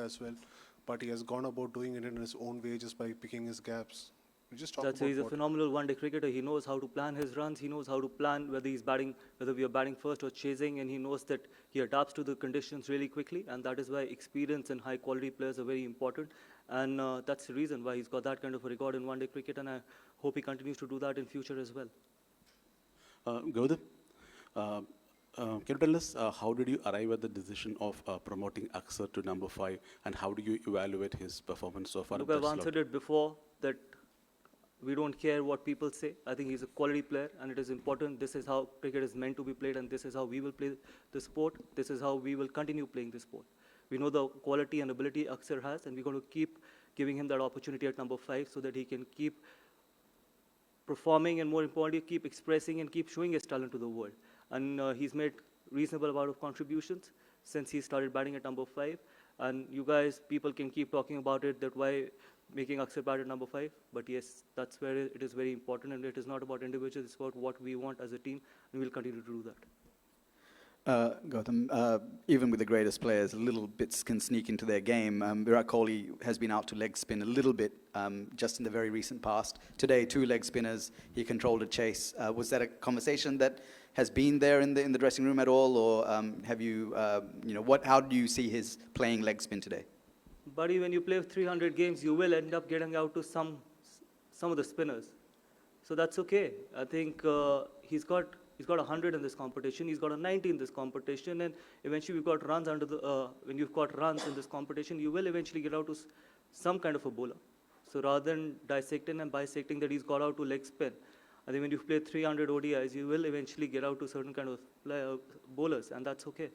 as well, but he has gone about doing it in his own way just by picking his gaps. We just talk That's about he's a what. phenomenal one-day cricketer. He knows how to plan his runs. He knows how to plan whether he's batting, whether we are batting first or chasing, and he knows that he adapts to the conditions really quickly. And that is why experience and high-quality players are very important. And that's the reason why he's got that kind of a record in one-day cricket. And I hope he continues to do that in future as well. Gautam, uh, can you tell us how did you arrive at the decision of promoting Aksar to number 5, and how do you evaluate his performance so far? Look, at I've that answered slot? it before that we don't care what people say. I think he's a quality player, and it is important. This is how cricket is meant to be played, and this is how we will play the sport. This is how we will continue playing the sport. We know the quality and ability Aksar has, and we're going to keep giving him that opportunity at number 5 so that he can keep performing and, more importantly, keep expressing and keep showing his talent to the world. And he's made reasonable amount of contributions since he started batting at number 5. And you guys, people can keep talking about it, that why making Aksar bat at number 5. But yes, that's where it is very important, and it is not about individuals, it's about what we want as a team, and we'll continue to do that. Gautam, even with the greatest players, little bits can sneak into their game. Virat Kohli has been out to leg spin a little bit just in the very recent past. Today, 2 leg spinners, he controlled a chase. Was that a conversation that has been there in the dressing room at all, or have you, how do you see his playing leg spin today? Buddy, when you play 300 games, you will end up getting out to some of the spinners. So that's okay. I think he's got 100 in this competition. He's got a 90 in this competition, and eventually we've got runs under the. When you've got runs in this competition, you will eventually get out to some kind of a bowler. So rather than dissecting and bisecting that he's got out to leg spin, I think when you play 300 ODIs, you will eventually get out to certain kind of bowlers, and that's okay.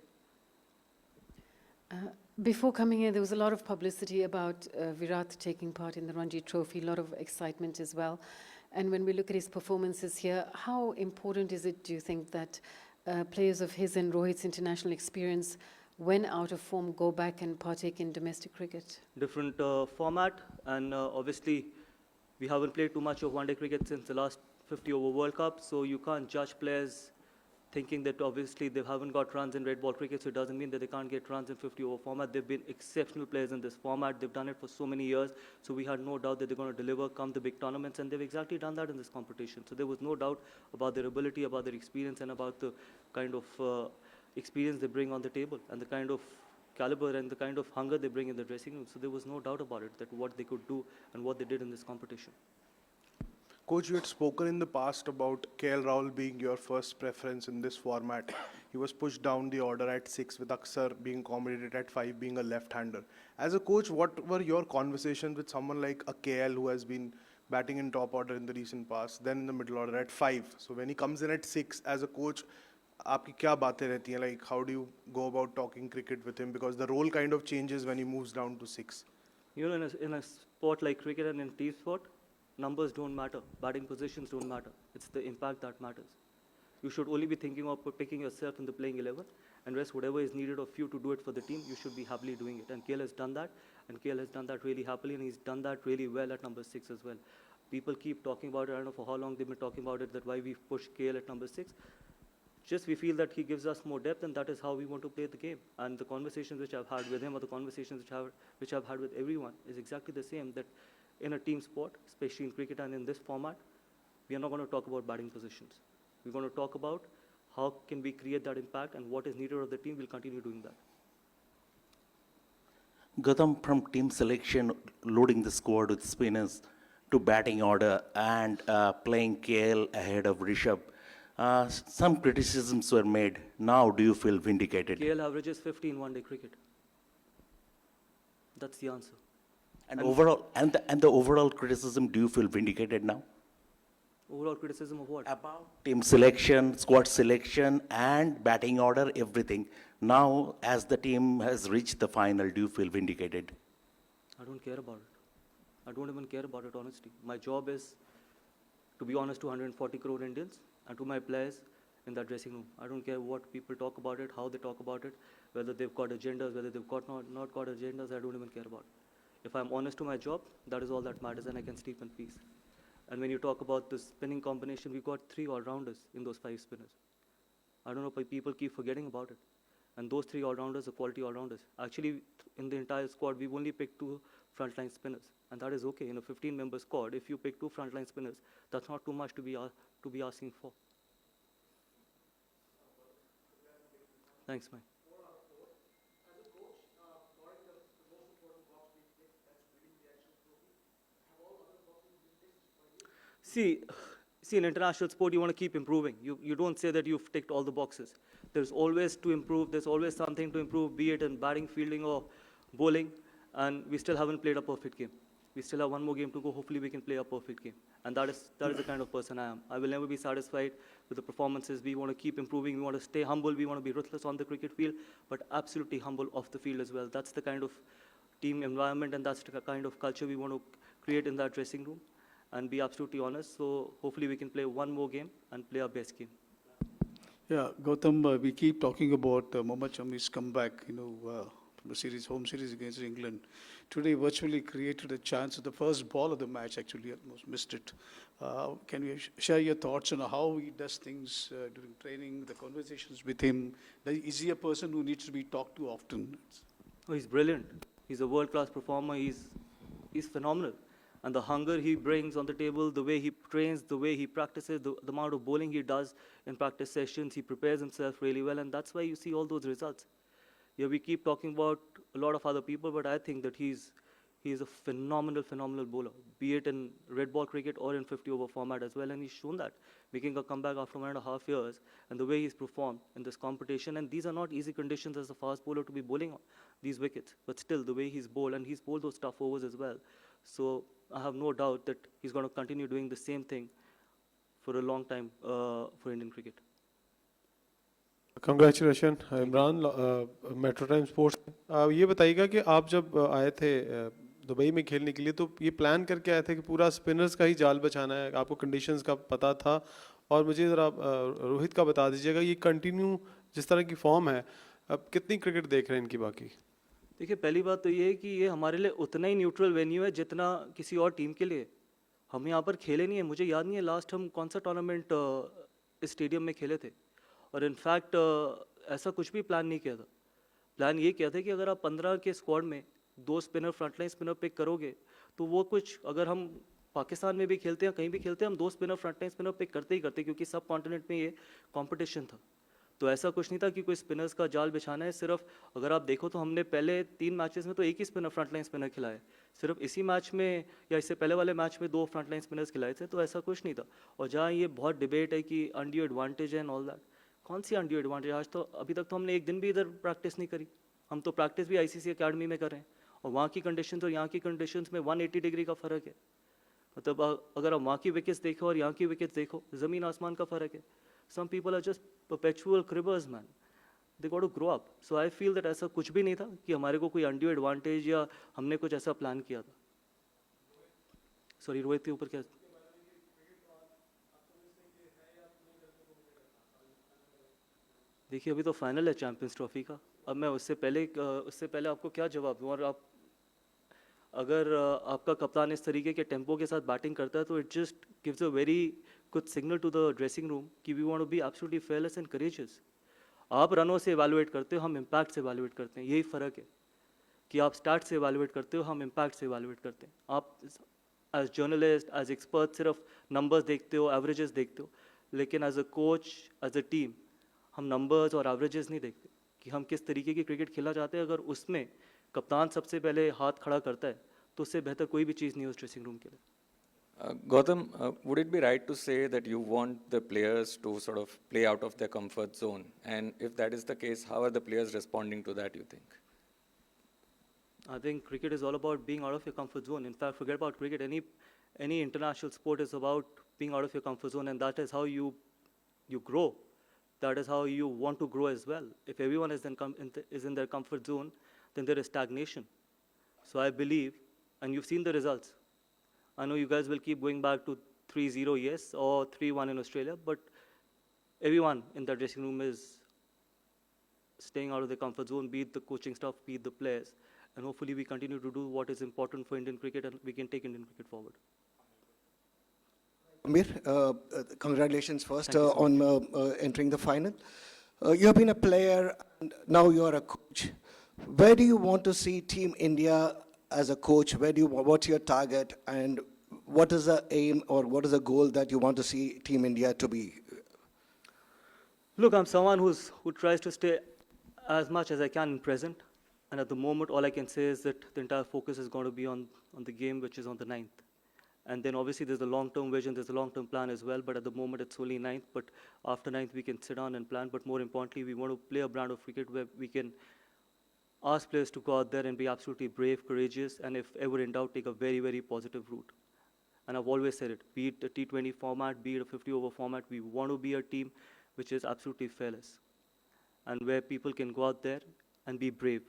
Before coming here, there was a lot of publicity about Virat taking part in the Ranji Trophy, a lot of excitement as well. And when we look at his performances here, how important is it, do you think, that players of his and Rohit's international experience, when out of form, go back and partake in domestic cricket? Different format, and obviously we haven't played too much of one-day cricket since the last 50-over World Cup, so you can't judge players thinking that obviously they haven't got runs in red ball cricket, so it doesn't mean that they can't get runs in 50-over format. They've been exceptional players in this format. They've done it for so many years, so we had no doubt that they're going to deliver come the big tournaments, and they've exactly done that in this competition. So there was no doubt about their ability, about their experience, and about the kind of experience they bring on the table, and the kind of caliber and the kind of hunger they bring in the dressing room. So there was no doubt about it, that what they could do and what they did in this competition. Coach, you had spoken in the past about KL Rahul being your first preference in this format. He was pushed down the order at 6, with Aksar being accommodated at 5, being a left-hander. As a coach, what were your conversations with someone like a KL who has been batting in top order in the recent past, then in the middle order at 5? So when he comes in at 6, as a coach, आपकी क्या बातें रहती हैं? Like, how do you go about talking cricket with him? Because the role kind of changes when he moves down to 6. You know, in a sport like cricket and in team sport, numbers don't matter, batting positions don't matter. It's the impact that matters. You should only be thinking of picking yourself in the playing 11, and rest whatever is needed of you to do it for the team, you should be happily doing it. And KL has done that, and KL has done that really happily, and he's done that really well at number 6 as well. People keep talking about it. I don't know for how long they've been talking about it, that why we've pushed KL at number 6. Just we feel that he gives us more depth, and that is how we want to play the game. And the conversations which I've had with him, or the conversations which I've had with everyone, is exactly the same, that in a team sport, especially in cricket and in this format, we are not going to talk about batting positions. We're going to talk about how can we create that impact, and what is needed of the team. We'll continue doing that. Gautam, from team selection, loading the squad with spinners, to batting order, and playing KL ahead of Rishabh, some criticisms were made. Now, do you feel vindicated? KL averages 50 in one-day cricket. That's the answer. And overall, and the overall criticism, do you feel vindicated now? Overall criticism of what? About team selection, squad selection, and batting order, everything. Now, as the team has reached the final, do you feel vindicated? I don't care about it. I don't even care about it, honestly. My job is to be honest to 140 crore Indians and to my players in that dressing room. I don't care what people talk about it, how they talk about it, whether they've got agendas, whether they've got not got agendas. I don't even care about it. If I'm honest to my job, that is all that matters, and I can sleep in peace. And when you talk about the spinning combination, we've got 3 all-rounders in those 5 spinners. I don't know why people keep forgetting about it. And those 3 all-rounders are quality all-rounders. Actually, in the entire squad, we've only picked 2 frontline spinners, and that is okay. In a 15-member squad, if you pick 2 frontline spinners, that's not too much to be asking for. Thanks, man. See, in international sport, you want to keep improving. You don't say that you've ticked all the boxes. There's always to improve. There's always something to improve, be it in batting, fielding, or bowling. And we still haven't played a perfect game. We still have one more game to go. Hopefully, we can play a perfect game. And that is the kind of person I am. I will never be satisfied with the performances. We want to keep improving. We want to stay humble. We want to be ruthless on the cricket field, but absolutely humble off the field as well. That's the kind of team environment, and that's the kind of culture we want to create in that dressing room. And be absolutely honest. So hopefully we can play one more game and play our best game. Yeah, Gautam, we keep talking about Mohammad Shami's comeback, from the home series against England. Today virtually created a chance at the first ball of the match, actually almost missed it. Can you share your thoughts on how he does things during training, the conversations with him? Is he a person who needs to be talked to often? Oh, he's brilliant. He's a world-class performer. He's phenomenal. And the hunger he brings on the table, the way he trains, the way he practices, the amount of bowling he does in practice sessions, he prepares himself really well, and that's why you see all those results. Yeah, we keep talking about a lot of other people, but I think that he's a phenomenal bowler, be it in red ball cricket or in 50-over format as well, and he's shown that, making a comeback after 1.5 years, and the way he's performed in this competition. And these are not easy conditions as a fast bowler to be bowling on these wickets, but still, the way he's bowled, and he's bowled those tough overs as well. So I have no doubt that he's going to continue doing the same thing for a long time for Indian cricket. Congratulation Imran metro time sports ये बताइएगा कि आप जब आए थे Dubai में खेलने के लिए तो ये प्लान करके आए थे कि पूरा स्पिनर्स का ही जाल बचाना है, आपको कंडीशंस का पता था? और मुझे ज़रा रोहित का बता दीजिएगा, ये कंटिन्यू जिस तरह की फॉर्म है, अब कितनी क्रिकेट देख रहे हैं इनकी? बाकी देखिए, पहली बात तो ये है कि ये हमारे लिए उतना ही न्यूट्रल वेन्यू है जितना किसी और टीम के लिए। हम यहाँ पर खेले नहीं है, मुझे याद नहीं है लास्ट हम कौन सा टूर्नामेंट इस स्टेडियम में खेले थे। और इनफैक्ट ऐसा कुछ भी प्लान नहीं किया था। प्लान ये किया था कि अगर आप 15 के स्क्वाड में 2 स्पिनर, फ्रंटलाइन स्पिनर पिक करोगे तो वो कुछ, अगर हम पाकिस्तान में भी खेलते हैं, कहीं भी खेलते हैं, हम 2 स्पिनर, फ्रंटलाइन स्पिनर पिक करते ही करते, क्योंकि सब कॉन्टिनेंट में ये कंपटीशन था। तो ऐसा कुछ नहीं था कि कोई स्पिनर्स का जाल बिछाना है। सिर्फ अगर आप देखो तो हमने पहले 3 मैचेस में तो एक ही स्पिनर, फ्रंटलाइन स्पिनर खिलाए। सिर्फ इसी मैच में या इससे पहले वाले मैच में 2 फ्रंटलाइन स्पिनर्स खिलाए थे, तो ऐसा कुछ नहीं था। और जहाँ ये बहुत डिबेट है कि undue advantage and all that, कौन सी अनड्यू एडवांटेज? आज तो अभी तक तो हमने एक दिन भी इधर प्रैक्टिस नहीं करी। हम तो प्रैक्टिस भी आईसीसी अकेडमी में कर रहे हैं, और वहाँ की कंडीशंस और यहाँ की कंडीशंस में 180 डिग्री का फ़र्क है। मतलब अगर आप वहाँ की विकेट्स देखो और यहाँ की विकेट्स देखो, ज़मीन आसमान का फ़र्क है। Some people are just perpetual cribbers, man. They got to grow up. So I feel that ऐसा कुछ भी नहीं था कि हमारे को कोई undue advantage या हमने कुछ ऐसा प्लान किया था। Sorry, रोहित के ऊपर क्या? देखिए, अभी तो फाइनल है चैंपियंस ट्रॉफी का। अब मैं उससे पहले आपको क्या जवाब दूँ? और आप अगर आपका कप्तान इस तरीके के टेम्पो के साथ बैटिंग करता है तो it just gives a very good signal to the dressing room कि we want to be absolutely fearless and courageous. आप रनों से इवैल्यूएट करते हो, हम इम्पैक्ट से इवैल्यूएट करते हैं। यही फ़र्क है कि आप स्टार्ट से इवैल्यूएट करते हो, हम इम्पैक्ट से इवैल्यूएट करते हैं। आप एज जर्नलिस्ट, एज एक्सपर्ट सिर्फ नंबर्स देखते हो, एवरेजेस देखते हो, लेकिन as a coach, as a team, हम नंबर्स और एवरेजेस नहीं देखते कि हम किस तरीके की क्रिकेट खेलना चाहते हैं। अगर उसमें कप्तान सबसे पहले हाथ खड़ा करता है तो उससे बेहतर कोई भी चीज़ नहीं है उस ड्रेसिंग रूम के लिए। Gautam, would it be right to say that you want the players to sort of play out of their comfort zone? And if that is the case, how are the players responding to that, you think? I think cricket is all about being out of your comfort zone. In fact, forget about cricket. Any international sport is about being out of your comfort zone, and that is how you grow. That is how you want to grow as well. If everyone is in their comfort zone, then there is stagnation. So I believe, and you've seen the results. I know you guys will keep going back to 3-0, yes, or 3-1 in Australia, but everyone in that dressing room is staying out of their comfort zone, be it the coaching staff, be it the players, and hopefully we continue to do what is important for Indian cricket and we can take Indian cricket forward. Amir, congratulations first on entering the final. You have been a player and now you're a coach. Where do you want to see Team India as a coach? What's your target, and what is the aim or what is the goal that you want to see Team India to be? Look, I'm someone who tries to stay as much as I can in present. And at the moment, all I can say is that the entire focus is going to be on the game, which is on the 9th. And then obviously there's a long-term vision, there's a long-term plan as well. But at the moment, it's only 9th. But after 9th, we can sit down and plan. But more importantly, we want to play a brand of cricket where we can ask players to go out there and be absolutely brave, courageous, and if ever in doubt, take a very, very positive route. And I've always said it, be it a T20 format, be it a 50-over format, we want to be a team which is absolutely fearless and where people can go out there and be brave.